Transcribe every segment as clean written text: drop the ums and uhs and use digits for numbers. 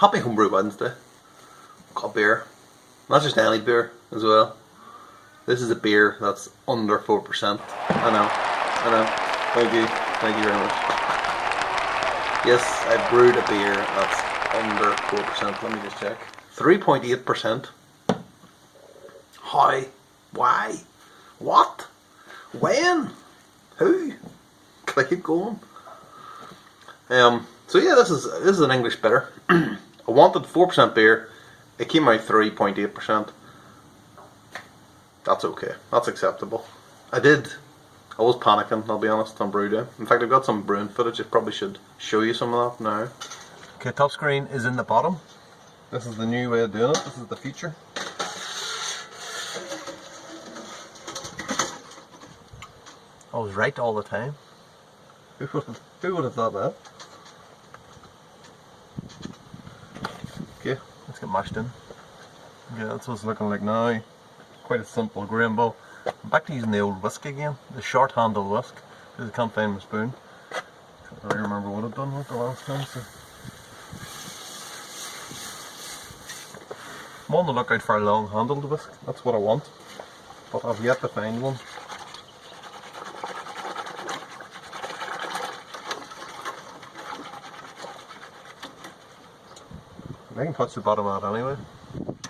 Happy Homebrew Wednesday. Got beer. Not just any beer as well. This is a beer that's under 4%. I know. Thank you very much. Yes, I brewed a beer that's under 4%. Let me just check. 3.8%. How? Why? What? When? Who? Can I keep going? So yeah, this is an English bitter. I wanted 4% beer. It came out 3.8%. That's okay. That's acceptable. I was panicking, I'll be honest, on brew day. In fact, I've got some brewing footage. I probably should show you some of that now. Okay, top screen is in the bottom. This is the new way of doing it. This is the future. I was right all the time. Who would have thought that? Okay, let's get mashed in. Okay, that's what it's looking like now. Quite a simple grain bowl. I'm back to using the old whisk again, the short handle whisk, because I can't find my spoon. I don't remember what I've done with the last time. So I'm on the lookout for a long handled whisk, that's what I want, but I've yet to find one. I can touch the bottom of it anyway.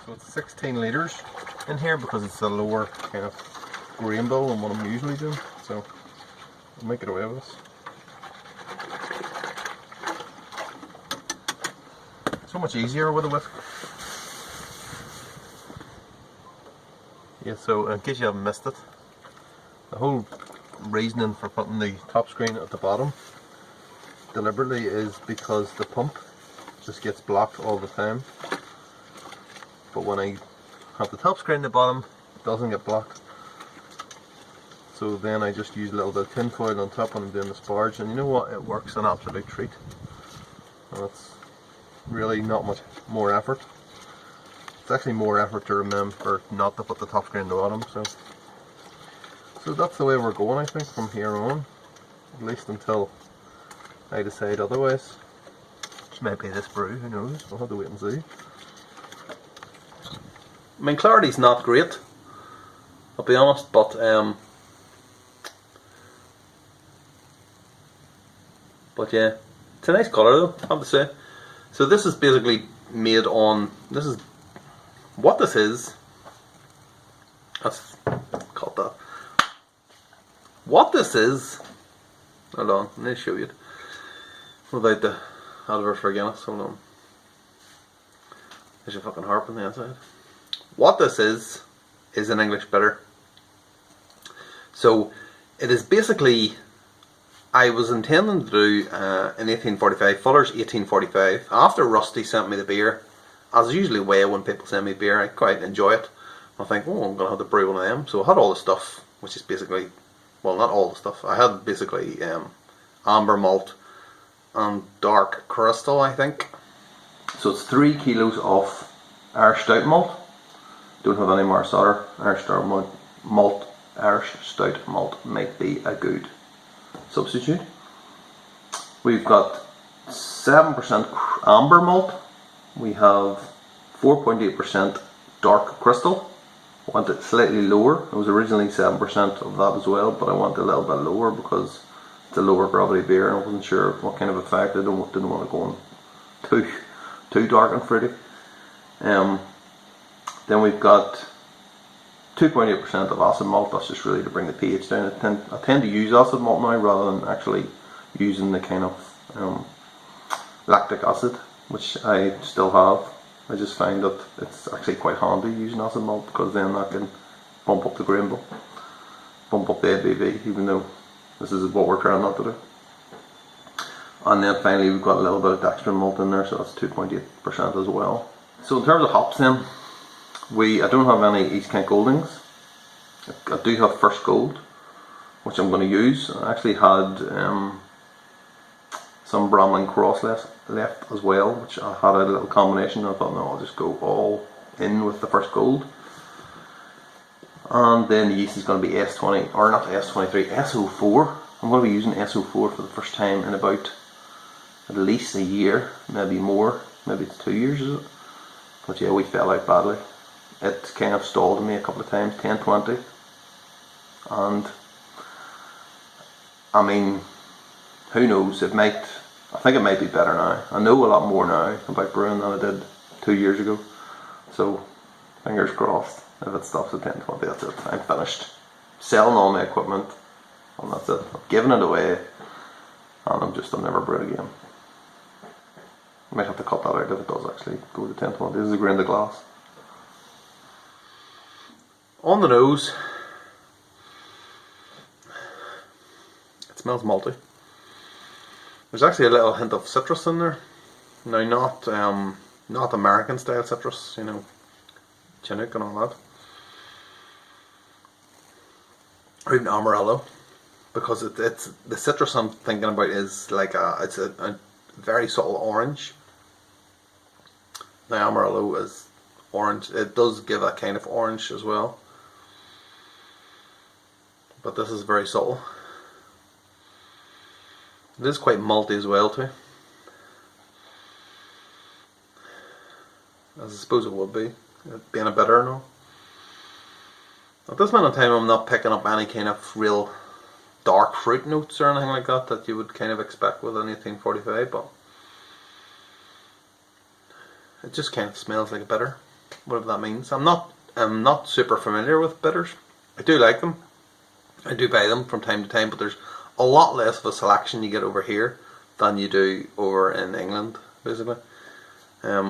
So it's 16 litres in here because it's a lower kind of grain bowl than what I'm usually doing. So I'll make it away with this. So much easier with a whisk. Yeah, so in case you haven't missed it, the whole reasoning for putting the top screen at the bottom deliberately is because the pump just gets blocked all the time. But when I have the top screen at the bottom, it doesn't get blocked. So then I just use a little bit of tin foil on top when I'm doing the sparge, and you know what, it works an absolute treat. And it's really not much more effort. It's actually more effort to remember not to put the top screen at the bottom. So that's the way we're going, I think, from here on. At least until I decide otherwise. Maybe this brew, who knows, we'll have to wait and see. I mean, clarity's not great, I'll be honest, but yeah, it's a nice colour though, I have to say. So this is basically made on, this is what this is. Let's call it that. What this is, hold on, let me show you it without the advert for Guinness. Hold on. There's a fucking harp on the inside. What this is an English bitter. So it is basically, I was intending to do in 1845, Fuller's 1845. After Rusty sent me the beer, as usually way when people send me beer, I quite enjoy it. I think, oh, I'm going to have to brew one of them. So I had all the stuff, which is basically, well, not all the stuff. I had basically amber malt and dark crystal, I think. So it's 3 kilos of Irish stout malt. Don't have any more solder. Irish stout malt. Irish stout malt might be a good substitute. We've got 7% amber malt. We have 4.8% dark crystal. I want it slightly lower. It was originally 7% of that as well, but I want it a little bit lower because it's a lower gravity beer and I wasn't sure what kind of effect. I didn't want to go on too dark and fruity. Then we've got 2.8% of acid malt. That's just really to bring the pH down. I tend to use acid malt now rather than actually using the kind of lactic acid, which I still have. I just find that it's actually quite handy using acid malt because then I can bump up the grain bill, bump up the ABV, even though this is what we're trying not to do. And then finally we've got a little bit of dextrin malt in there, so that's 2.8% as well. So in terms of hops then, I don't have any East Kent Goldings. I do have First Gold, which I'm going to use. I actually had some Bramling Cross left as well, which I had a little combination. I thought, no, I'll just go all in with the First Gold. And then the yeast is going to be S20, or not S23, SO4. I'm going to be using SO4 for the first time in about at least a year, maybe more. maybe 2 years is it? But yeah, we fell out badly. It kind of stalled me a couple of times, 10-20, and I mean, who knows, it might, I think it might be better now. I know a lot more now about brewing than I did 2 years ago, so fingers crossed. If it stops at 10-20, that's it, I'm finished. Selling all my equipment, and that's it. I've given it away, and I'll never brew it again. I might have to cut that out if it does actually go to 10-20. This is a grain of glass. On the nose, it smells malty. There's actually a little hint of citrus in there. Now, not American style citrus, you know, Chinook and all that, or even Amarillo, because it's the citrus I'm thinking about is like it's a very subtle orange. Now, Amarillo is orange. It does give a kind of orange as well, but this is very subtle. It is quite malty as well too, as I suppose it would be, it being a bitter and all. At this moment in time, I'm not picking up any kind of real dark fruit notes or anything like that you would kind of expect with an 1845, but it just kind of smells like a bitter, whatever that means. I'm not super familiar with bitters. I do like them. I do buy them from time to time, but there's a lot less of a selection you get over here than you do over in England, basically,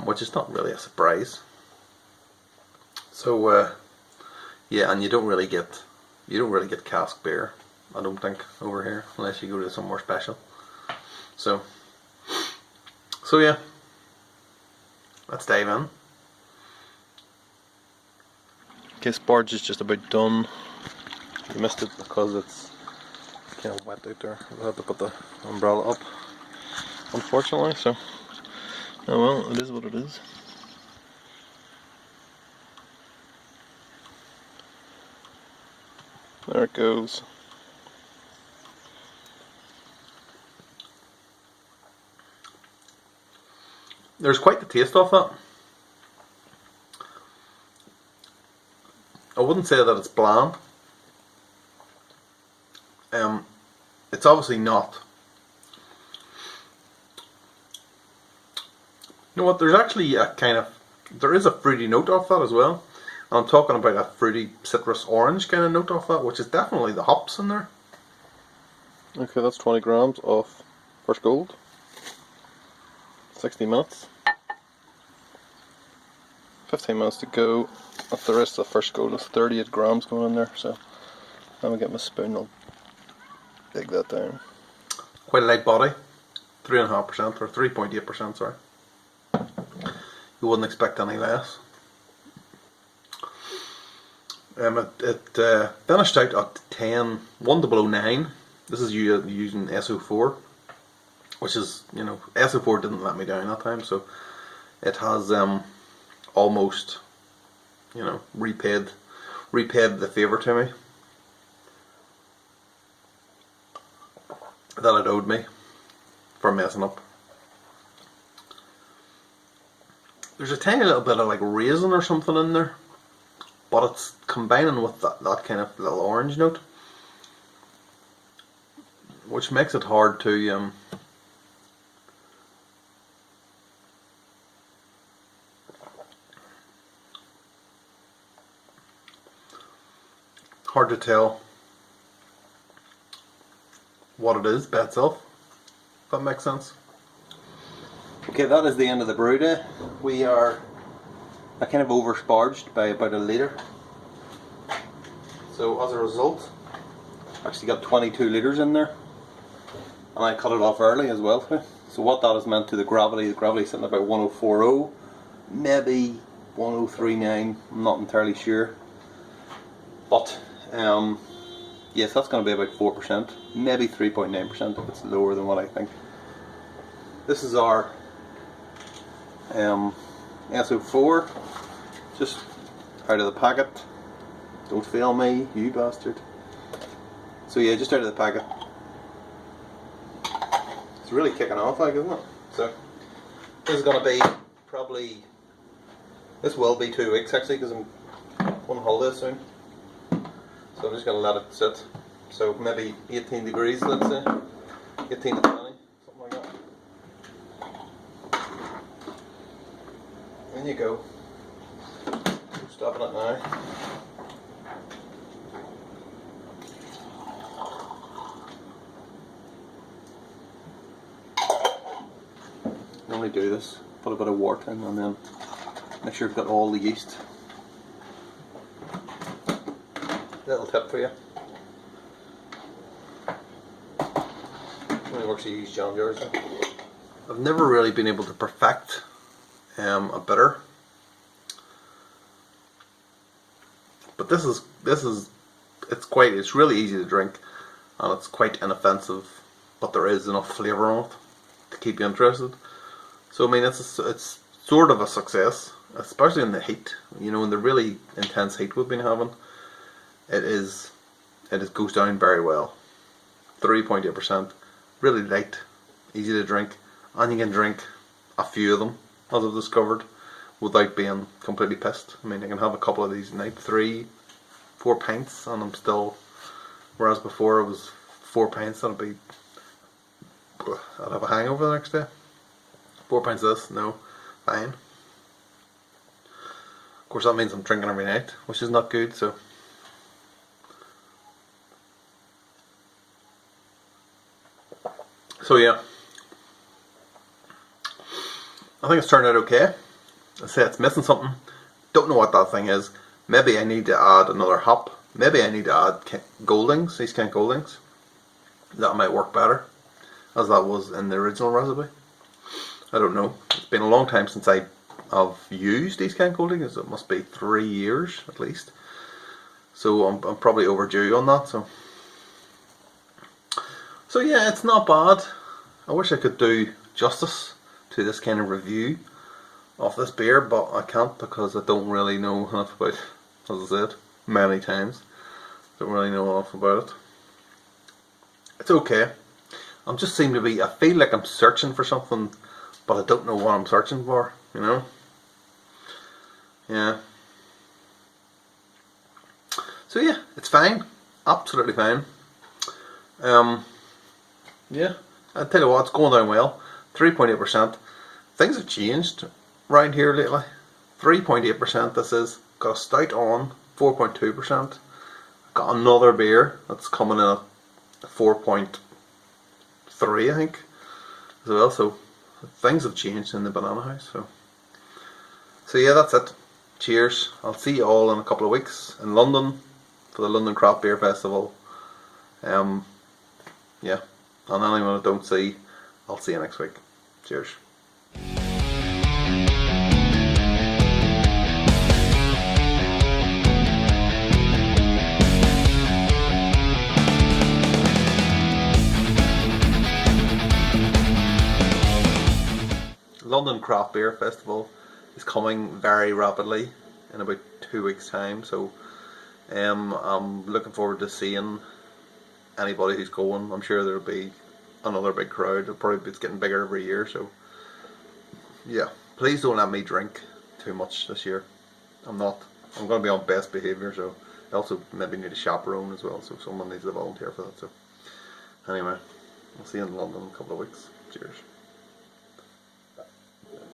which is not really a surprise. So yeah, and you don't really get cask beer, I don't think, over here, unless you go to somewhere special. So yeah, let's dive in. Okay, Partridge is just about done. You missed it because it's kind of wet out there. I had to put the umbrella up, unfortunately, so oh well, it is what it is. There it goes. There's quite the taste of that. I wouldn't say that it's bland. It's obviously not. You know what, there's actually a kind of, there is a fruity note off that as well. And I'm talking about a fruity citrus orange kind of note off that, which is definitely the hops in there. Okay, that's 20 grams of First Gold. 60 minutes. 15 minutes to go. That's the rest of the First Gold. Is 38 grams going in there, so let me get my spoon, I'll dig that down. Quite a light body, 3.5% or 3.8%, sorry. You wouldn't expect any less. It finished out at 1:09. This is using SO4, which is, you know, SO4 didn't let me down that time, so it has almost, you know, repaid the favour to me that it owed me for messing up. There's a tiny little bit of like raisin or something in there, but it's combining with that kind of little orange note, which makes it hard to tell what it is by itself, if that makes sense. Okay, that is the end of the brew day. We are kind of oversparged by about a litre. So as a result, actually got 22 litres in there, and I cut it off early as well too. So what that has meant to the gravity sitting about 1040, maybe 1039, I'm not entirely sure. But yes, that's going to be about 4%, maybe 3.9% if it's lower than what I think. This is our SO4, just out of the packet. Don't fail me, you bastard. So yeah, just out of the packet. It's really kicking off, like, isn't it? So this is going to be probably, this will be 2 weeks actually, because I'm on holiday soon. So I'm just going to let it sit. So maybe 18 degrees, let's say. 18 to 20, something like that. In you go. Stopping it now. Normally do this, put a bit of water in and then make sure you've got all the yeast. Little tip for you. Only works if you use jam jars. I've never really been able to perfect a bitter, but this is it's really easy to drink and it's quite inoffensive, but there is enough flavour on it to keep you interested. So I mean it's sort of a success, especially in the heat. You know, in the really intense heat we've been having, it goes down very well. 3.8%, really light, easy to drink, and you can drink a few of them, as I've discovered, without being completely pissed. I mean, I can have a couple of these a night, 3-4 pints, and I'm still, whereas before it was 4 pints, I'd have a hangover the next day. 4 pints of this, no, fine. Of course that means I'm drinking every night, which is not good, so. So yeah, I think it's turned out okay. I say it's missing something. Don't know what that thing is. Maybe I need to add another hop. Maybe I need to add Goldings, these kind of Goldings. That might work better, as that was in the original recipe. I don't know. It's been a long time since I've used these kind of Goldings. It must be 3 years at least. So I'm probably overdue on that. So yeah, it's not bad. I wish I could do justice to this kind of review of this beer, but I can't because I don't really know enough about it, as I said many times. Don't really know enough about it. It's okay. I feel like I'm searching for something, but I don't know what I'm searching for, you know? Yeah. So yeah, it's fine. Absolutely fine. Yeah, I'll tell you what, it's going down well. 3.8%. Things have changed around here lately. 3.8% this is. Got a stout on, 4.2%. Got another beer that's coming in at 4.3, I think, as well. So things have changed in the Banana House. So yeah, that's it. Cheers. I'll see you all in a couple of weeks in London for the London Craft Beer Festival. Yeah. And anyone I don't see, I'll see you next week. Cheers. London Craft Beer Festival is coming very rapidly in about 2 weeks' time, so I'm looking forward to seeing anybody who's going. I'm sure there'll be another big crowd. It's getting bigger every year, so yeah, please don't let me drink too much this year. I'm going to be on best behaviour, so I also maybe need a chaperone as well, so someone needs to volunteer for that. So anyway, I'll see you in London in a couple of weeks. Cheers.